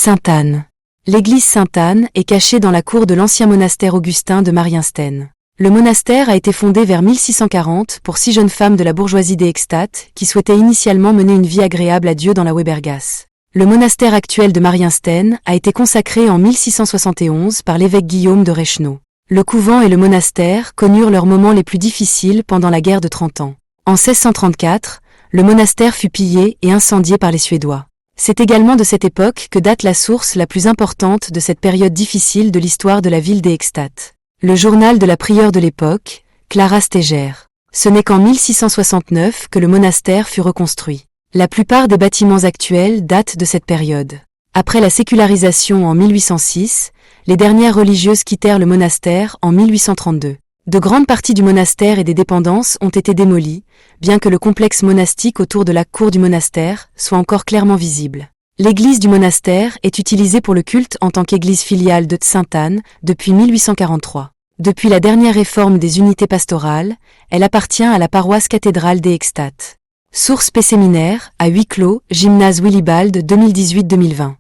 Sainte-Anne. L'église Sainte-Anne est cachée dans la cour de l'ancien monastère augustin de Marienstein. Le monastère a été fondé vers 1640 pour 6 jeunes femmes de la bourgeoisie d'Eekstad qui souhaitaient initialement mener une vie agréable à Dieu dans la Webergasse. Le monastère actuel de Marienstein a été consacré en 1671 par l'évêque Guillaume de Reichenau. Le couvent et le monastère connurent leurs moments les plus difficiles pendant la guerre de 30 ans. En 1634, le monastère fut pillé et incendié par les Suédois. C'est également de cette époque que date la source la plus importante de cette période difficile de l'histoire de la ville d'Eekstad. Le journal de la prieure de l'époque, Clara Steger. Ce n'est qu'en 1669 que le monastère fut reconstruit. La plupart des bâtiments actuels datent de cette période. Après la sécularisation en 1806, les dernières religieuses quittèrent le monastère en 1832. De grandes parties du monastère et des dépendances ont été démolies, bien que le complexe monastique autour de la cour du monastère soit encore clairement visible. L'église du monastère est utilisée pour le culte en tant qu'église filiale de Sainte-Anne depuis 1843. Depuis la dernière réforme des unités pastorales, elle appartient à la paroisse cathédrale d'Eekstad. Source P. Séminaire, à huis clos, Gymnase Willibald 2018-2020.